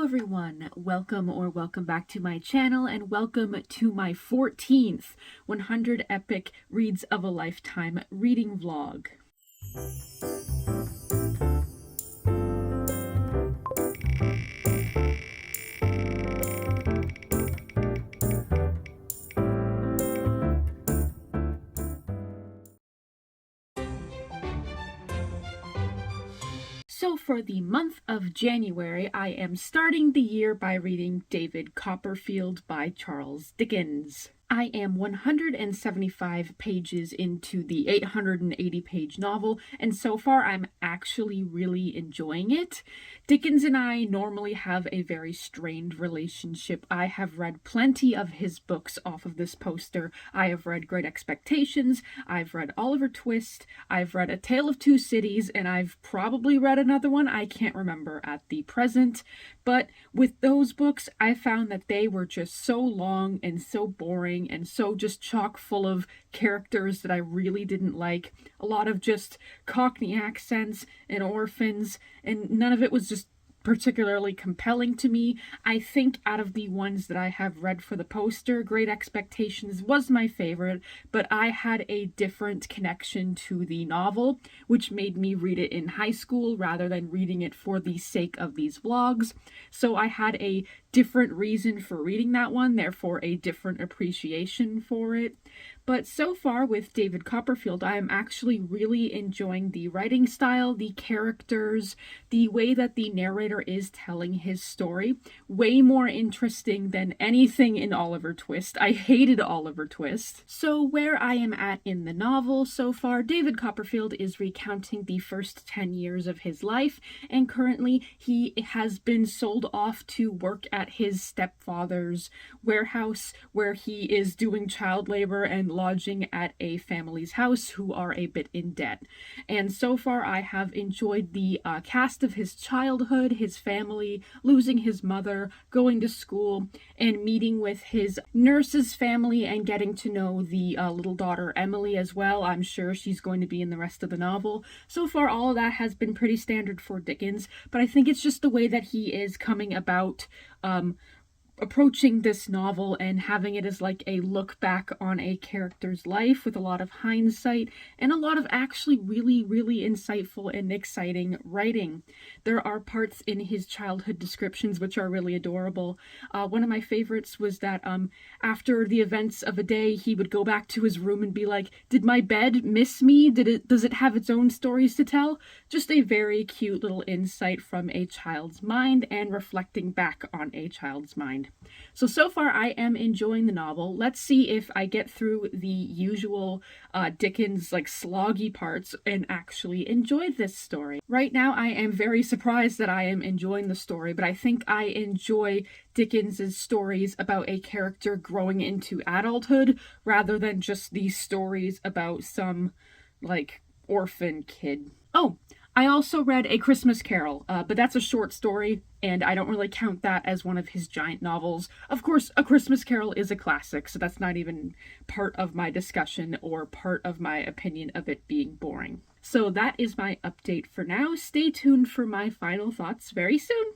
everyone, welcome back to my channel, and welcome to my 14th 100 Epic Reads of a Lifetime reading vlog. So for the month of January, I am starting the year by reading David Copperfield by Charles Dickens. I am 175 pages into the 880-page novel, and so far I'm actually really enjoying it. Dickens and I normally have a very strained relationship. I have read plenty of his books off of this poster. I have read Great Expectations, I've read Oliver Twist, I've read A Tale of Two Cities, and I've probably read another one I can't remember at the present. But with those books, I found that they were just so long and so boring and so just chock full of characters that I really didn't like. A lot of just Cockney accents and orphans, and none of it was just particularly compelling to me. I think out of the ones that I have read for the poster, Great Expectations was my favorite, but I had a different connection to the novel, which made me read it in high school rather than reading it for the sake of these vlogs. So I had a different reason for reading that one, therefore a different appreciation for it. But so far with David Copperfield, I am actually really enjoying the writing style, the characters, the way that the narrator is telling his story. Way more interesting than anything in Oliver Twist. I hated Oliver Twist. So where I am at in the novel so far, David Copperfield is recounting the first 10 years of his life, and currently he has been sold off to work at his stepfather's warehouse, where he is doing child labor and lodging at a family's house who are a bit in debt. And so far I have enjoyed the cast of his childhood, his family, losing his mother, going to school, and meeting with his nurse's family and getting to know the little daughter Emily as well. I'm sure she's going to be in the rest of the novel. So far all of that has been pretty standard for Dickens, but I think it's just the way that he is coming about approaching this novel and having it as like a look back on a character's life with a lot of hindsight and a lot of actually really insightful and exciting writing. There are parts in his childhood descriptions which are really adorable. One of my favorites was that after the events of a day, he would go back to his room and be like, "Did my bed miss me? Does it have its own stories to tell?" Just a very cute little insight from a child's mind and reflecting back on a child's mind. So far I am enjoying the novel. Let's see if I get through the usual Dickens like sloggy parts and actually enjoy this story. Right now I am very surprised that I am enjoying the story, but I think I enjoy Dickens's stories about a character growing into adulthood rather than just these stories about some like orphan kid. Oh, I also read A Christmas Carol, but that's a short story, and I don't really count that as one of his giant novels. Of course, A Christmas Carol is a classic, so that's not even part of my discussion or part of my opinion of it being boring. So that is my update for now. Stay tuned for my final thoughts very soon.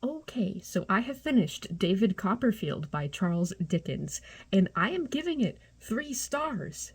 Okay, so I have finished David Copperfield by Charles Dickens, and I am giving it 3 stars.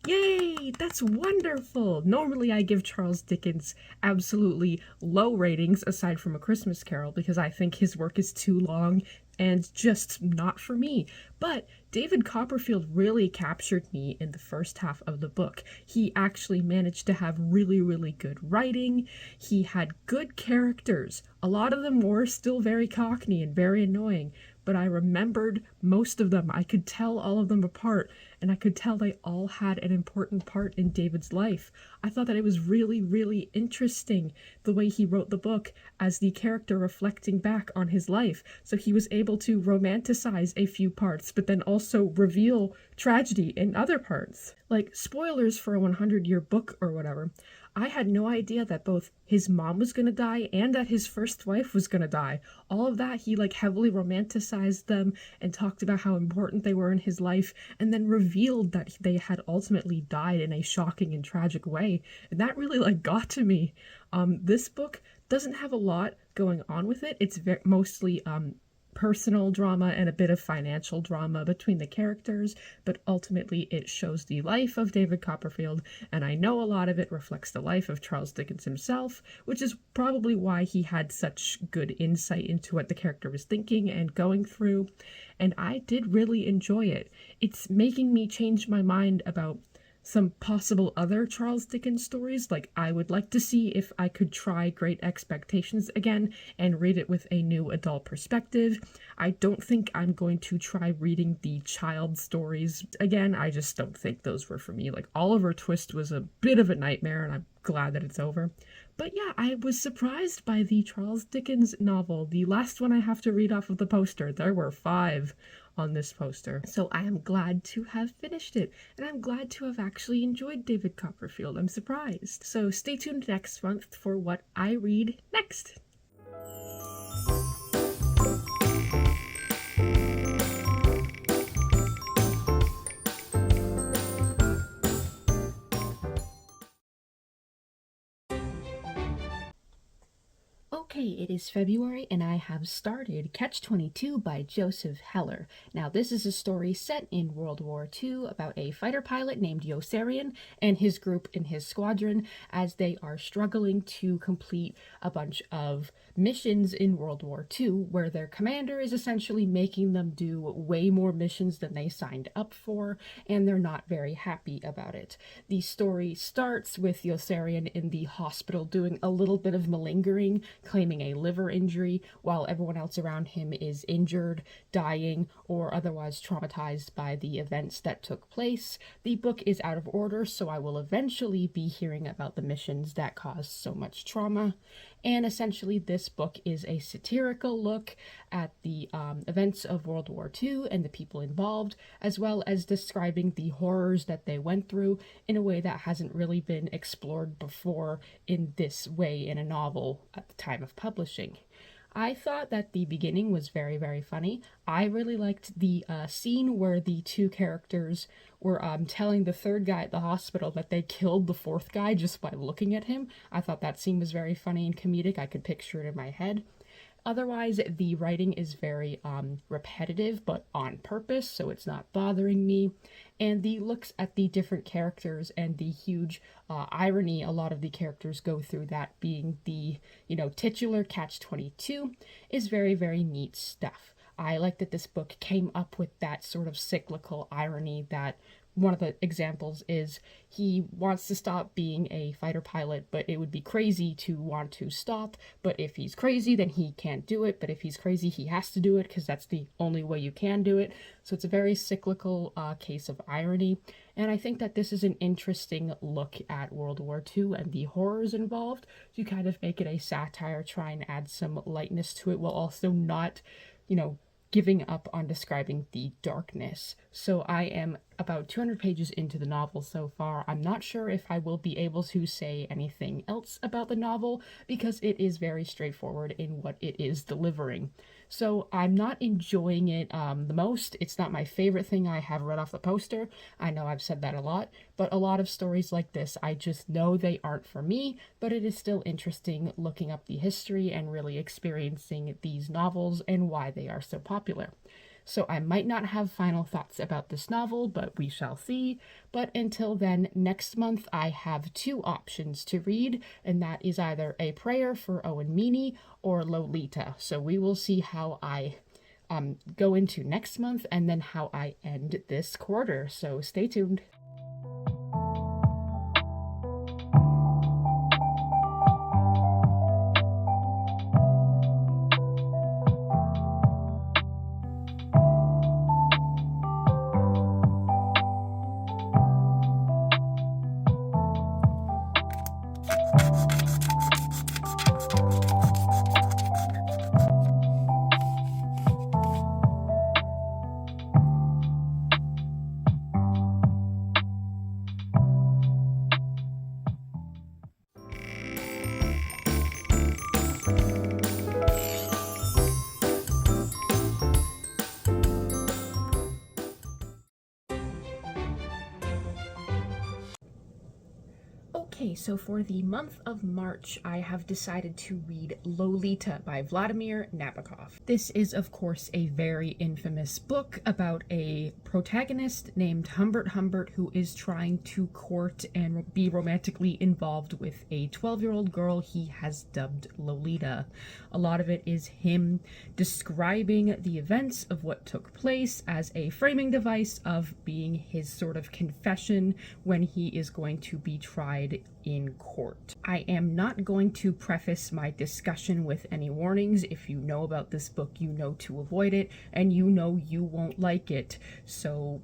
Yay! That's wonderful! Normally I give Charles Dickens absolutely low ratings, aside from A Christmas Carol, because I think his work is too long and just not for me. But David Copperfield really captured me in the first half of the book. He actually managed to have really, really good writing. He had good characters. A lot of them were still very cockney and very annoying, but I remembered most of them. I could tell all of them apart, and I could tell they all had an important part in David's life. I thought that it was really, really interesting the way he wrote the book as the character reflecting back on his life. So he was able to romanticize a few parts, but then also reveal tragedy in other parts. Like, spoilers for a 100-year book or whatever. I had no idea that both his mom was gonna die and that his first wife was gonna die. All of that, he heavily romanticized them and talked about how important they were in his life, and then revealed that they had ultimately died in a shocking and tragic way. And that really got to me. This book doesn't have a lot going on with it. It's mostly personal drama and a bit of financial drama between the characters, but ultimately it shows the life of David Copperfield, and I know a lot of it reflects the life of Charles Dickens himself, which is probably why he had such good insight into what the character was thinking and going through, and I did really enjoy it. It's making me change my mind about some possible other Charles Dickens stories. I would like to see if I could try Great Expectations again and read it with a new adult perspective. I don't think I'm going to try reading the child stories again. I just don't think those were for me. Oliver Twist was a bit of a nightmare, and I'm glad that it's over. But yeah, I was surprised by the Charles Dickens novel, the last one I have to read off of the poster. There were 5 on this poster. So I am glad to have finished it, and I'm glad to have actually enjoyed David Copperfield. I'm surprised. So stay tuned next month for what I read next. Okay, it is February and I have started Catch-22 by Joseph Heller. Now, this is a story set in World War II about a fighter pilot named Yossarian and his group in his squadron as they are struggling to complete a bunch of missions in World War II, where their commander is essentially making them do way more missions than they signed up for, and they're not very happy about it. The story starts with Yossarian in the hospital doing a little bit of malingering, claiming a liver injury, while everyone else around him is injured, dying, or otherwise traumatized by the events that took place. The book is out of order, so I will eventually be hearing about the missions that caused so much trauma. And essentially this book is a satirical look at the events of World War II and the people involved, as well as describing the horrors that they went through in a way that hasn't really been explored before in this way in a novel at the time of publishing. I thought that the beginning was very, very funny. I really liked the scene where the two characters were telling the third guy at the hospital that they killed the fourth guy just by looking at him. I thought that scene was very funny and comedic. I could picture it in my head. Otherwise, the writing is very repetitive, but on purpose, so it's not bothering me. And the looks at the different characters and the huge irony a lot of the characters go through, that being the, titular Catch-22, is very, very neat stuff. I like that this book came up with that sort of cyclical irony that one of the examples is he wants to stop being a fighter pilot, but it would be crazy to want to stop. But if he's crazy, then he can't do it. But if he's crazy, he has to do it because that's the only way you can do it. So it's a very cyclical case of irony. And I think that this is an interesting look at World War II and the horrors involved to kind of make it a satire, try and add some lightness to it while also not, giving up on describing the darkness. So I am about 200 pages into the novel so far. I'm not sure if I will be able to say anything else about the novel because it is very straightforward in what it is delivering. So I'm not enjoying it the most. It's not my favorite thing I have read off the poster. I know I've said that a lot, but a lot of stories like this, I just know they aren't for me, but it is still interesting looking up the history and really experiencing these novels and why they are so popular. So I might not have final thoughts about this novel, but we shall see. But until then, next month I have 2 options to read, and that is either A Prayer for Owen Meany or Lolita. So we will see how I go into next month and then how I end this quarter. So stay tuned. Okay, so for the month of March, I have decided to read Lolita by Vladimir Nabakov. This is, of course, a very infamous book about a protagonist named Humbert who is trying to court and be romantically involved with a 12-year-old girl he has dubbed Lolita. A lot of it is him describing the events of what took place as a framing device of being his sort of confession when he is going to be tried in court. I am not going to preface my discussion with any warnings. If you know about this book, you know to avoid it, and you know you won't like it. So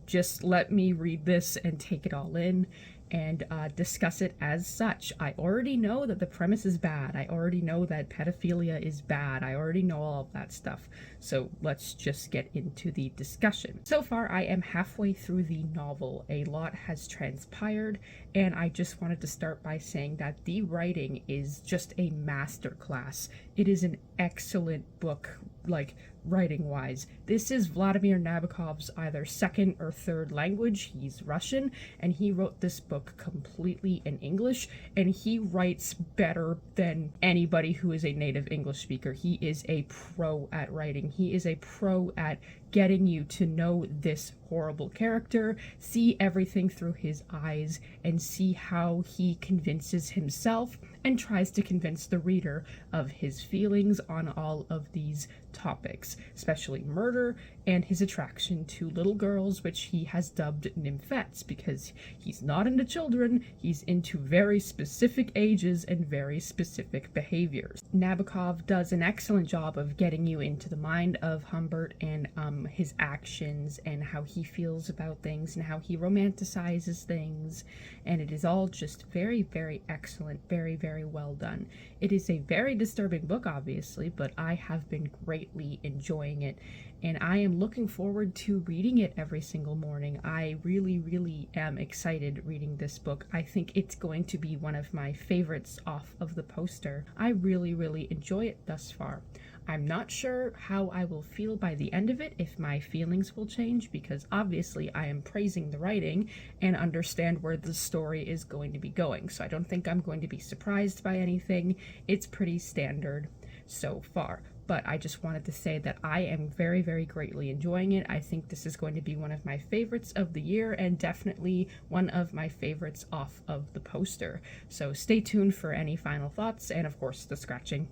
just let me read this and take it all in and discuss it as such. I already know that the premise is bad. I already know that pedophilia is bad. I already know all of that stuff. So let's just get into the discussion. So far, I am halfway through the novel. A lot has transpired, and I just wanted to start by saying that the writing is just a masterclass. It is an excellent book, like, writing-wise. This is Vladimir Nabokov's either second or third language. He's Russian, and he wrote this book completely in English, and he writes better than anybody who is a native English speaker. He is a pro at writing. He is a pro at getting you to know this horrible character, see everything through his eyes, and see how he convinces himself and tries to convince the reader of his feelings on all of these topics, especially murder and his attraction to little girls, which he has dubbed nymphets, because he's not into children, he's into very specific ages and very specific behaviors. Nabokov does an excellent job of getting you into the mind of Humbert and his actions and how he feels about things and how he romanticizes things, and it is all just very, very excellent, very, very well done. It is a very disturbing book, obviously, but I have been greatly enjoying it, and I am looking forward to reading it every single morning. I really, really am excited reading this book. I think it's going to be one of my favorites off of the poster. I really, really enjoy it thus far. I'm not sure how I will feel by the end of it, if my feelings will change, because obviously I am praising the writing and understand where the story is going to be going. So I don't think I'm going to be surprised by anything. It's pretty standard so far. But I just wanted to say that I am very, very greatly enjoying it. I think this is going to be one of my favorites of the year and definitely one of my favorites off of the poster. So stay tuned for any final thoughts and, of course, the scratching.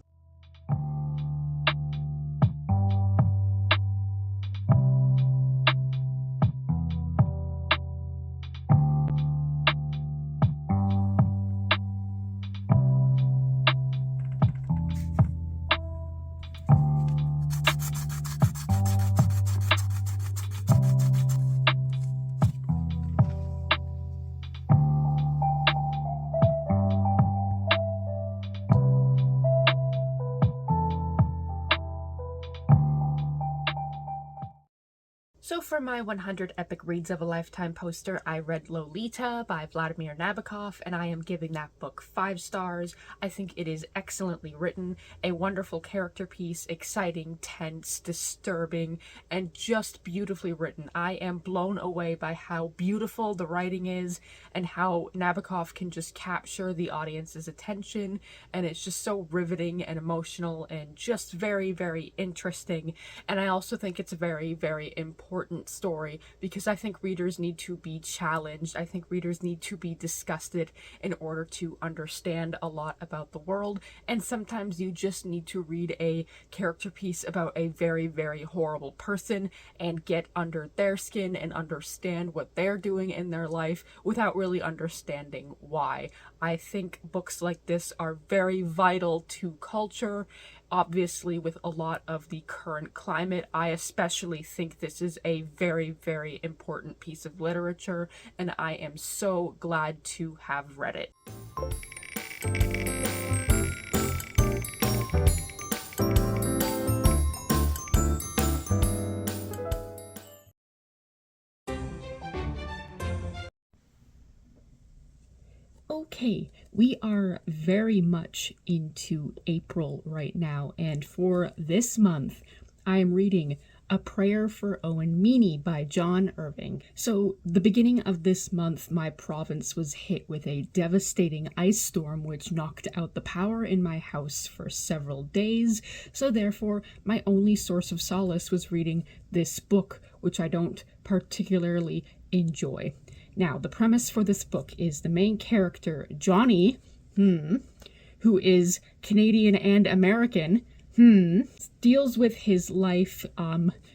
So for my 100 Epic Reads of a Lifetime poster, I read Lolita by Vladimir Nabokov, and I am giving that book 5 stars. I think it is excellently written, a wonderful character piece, exciting, tense, disturbing, and just beautifully written. I am blown away by how beautiful the writing is and how Nabokov can just capture the audience's attention, and it's just so riveting and emotional and just very, very interesting. And I also think it's very, very important important story, because I think readers need to be challenged. I think readers need to be disgusted in order to understand a lot about the world, and sometimes you just need to read a character piece about a very, very horrible person and get under their skin and understand what they're doing in their life without really understanding why. I think books like this are very vital to culture. Obviously, with a lot of the current climate, I especially think this is a very, very important piece of literature, and I am so glad to have read it. Okay, we are very much into April right now, and for this month, I am reading A Prayer for Owen Meany by John Irving. So, the beginning of this month, my province was hit with a devastating ice storm which knocked out the power in my house for several days. So, therefore, my only source of solace was reading this book, which I don't particularly enjoy. Now, the premise for this book is the main character, Johnny, who is Canadian and American, deals with his life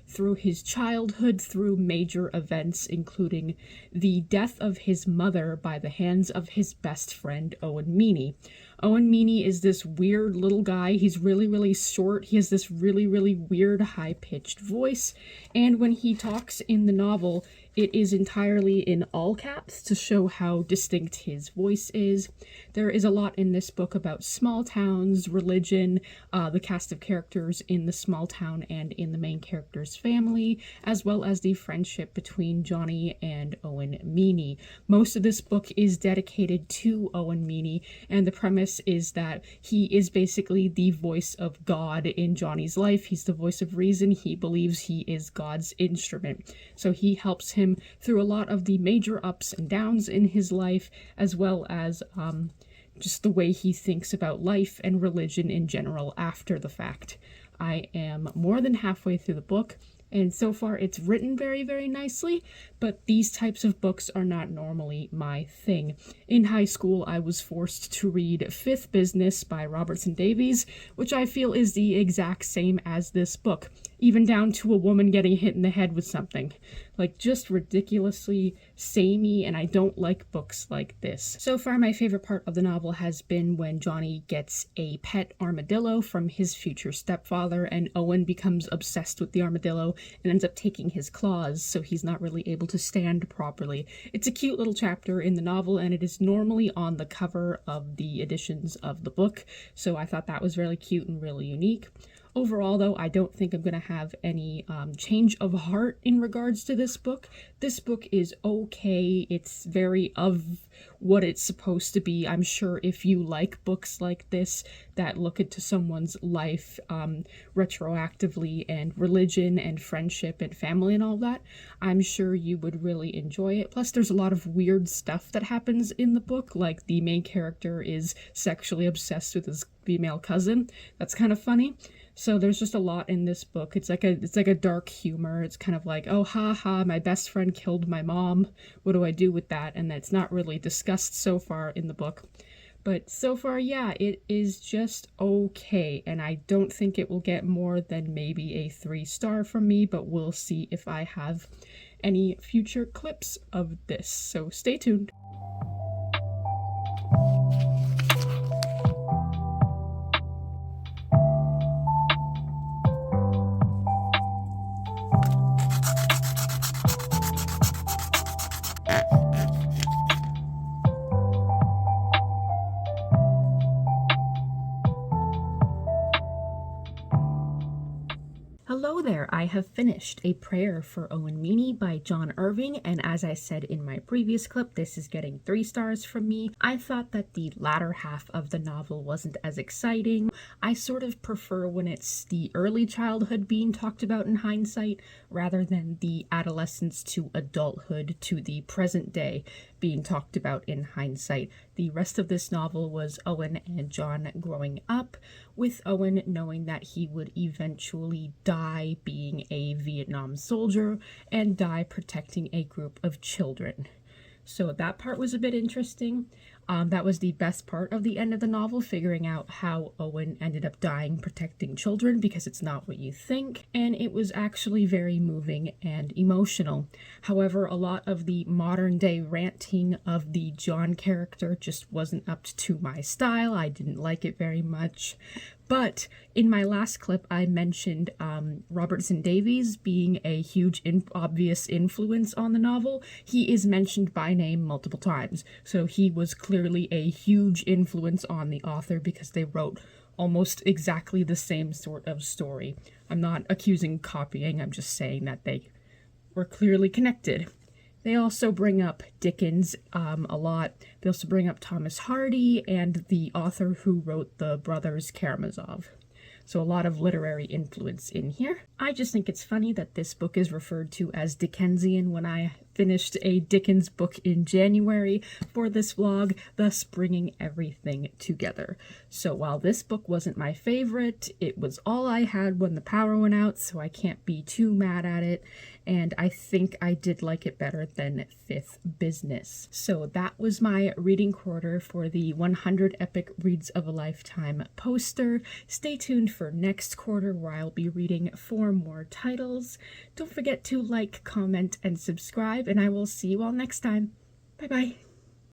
through his childhood, through major events, including the death of his mother by the hands of his best friend, Owen Meany. Owen Meany is this weird little guy. He's really, really short. He has this really, really weird, high-pitched voice. And when he talks in the novel, it is entirely in all caps to show how distinct his voice is. There is a lot in this book about small towns, religion, the cast of characters in the small town and in the main character's family, as well as the friendship between Johnny and Owen Meany. Most of this book is dedicated to Owen Meany, and the premise is that he is basically the voice of God in Johnny's life. He's the voice of reason. He believes he is God's instrument. So he helps him through a lot of the major ups and downs in his life, as well as just the way he thinks about life and religion in general after the fact. I am more than halfway through the book, and so far it's written very, very nicely, but these types of books are not normally my thing. In high school, I was forced to read Fifth Business by Robertson Davies, which I feel is the exact same as this book, even down to a woman getting hit in the head with something. Like, just ridiculously samey, and I don't like books like this. So far, my favorite part of the novel has been when Johnny gets a pet armadillo from his future stepfather, and Owen becomes obsessed with the armadillo and ends up taking his claws, so he's not really able to stand properly. It's a cute little chapter in the novel, and it is normally on the cover of the editions of the book, so I thought that was really cute and really unique. Overall, though, I don't think I'm going to have any change of heart in regards to this book. This book is okay. It's very of what it's supposed to be. I'm sure if you like books like this that look into someone's life retroactively, and religion and friendship and family and all that, I'm sure you would really enjoy it. Plus, there's a lot of weird stuff that happens in the book, like the main character is sexually obsessed with his female cousin. That's kind of funny. So there's just a lot in this book. It's like a dark humor. It's kind of like, oh, ha ha, my best friend killed my mom. What do I do with that? And that's not really discussed so far in the book. But so far, yeah, it is just okay. And I don't think it will get more than maybe a 3-star from me, but we'll see if I have any future clips of this. So stay tuned. Hello there, I have finished A Prayer for Owen Meany by John Irving, and as I said in my previous clip, this is getting 3 stars from me. I thought that the latter half of the novel wasn't as exciting. I sort of prefer when it's the early childhood being talked about in hindsight, rather than the adolescence to adulthood to the present day, being talked about in hindsight. The rest of this novel was Owen and John growing up, with Owen knowing that he would eventually die being a Vietnam soldier and die protecting a group of children. So that part was a bit interesting. That was the best part of the end of the novel, figuring out how Owen ended up dying protecting children, because it's not what you think, and it was actually very moving and emotional. However, a lot of the modern day ranting of the John character just wasn't up to my style. I didn't like it very much. But in my last clip, I mentioned Robertson Davies being a huge obvious influence on the novel. He is mentioned by name multiple times, so he was clearly a huge influence on the author because they wrote almost exactly the same sort of story. I'm not accusing copying, I'm just saying that they were clearly connected. They also bring up Dickens a lot. They also bring up Thomas Hardy and the author who wrote The Brothers Karamazov. So a lot of literary influence in here. I just think it's funny that this book is referred to as Dickensian when I finished a Dickens book in January for this vlog, thus bringing everything together. So while this book wasn't my favorite, it was all I had when the power went out, so I can't be too mad at it, and I think I did like it better than Fifth Business. So that was my reading quarter for the 100 Epic Reads of a Lifetime poster. Stay tuned for next quarter where I'll be reading 4 more titles. Don't forget to like, comment, and subscribe, and I will see you all next time. Bye bye.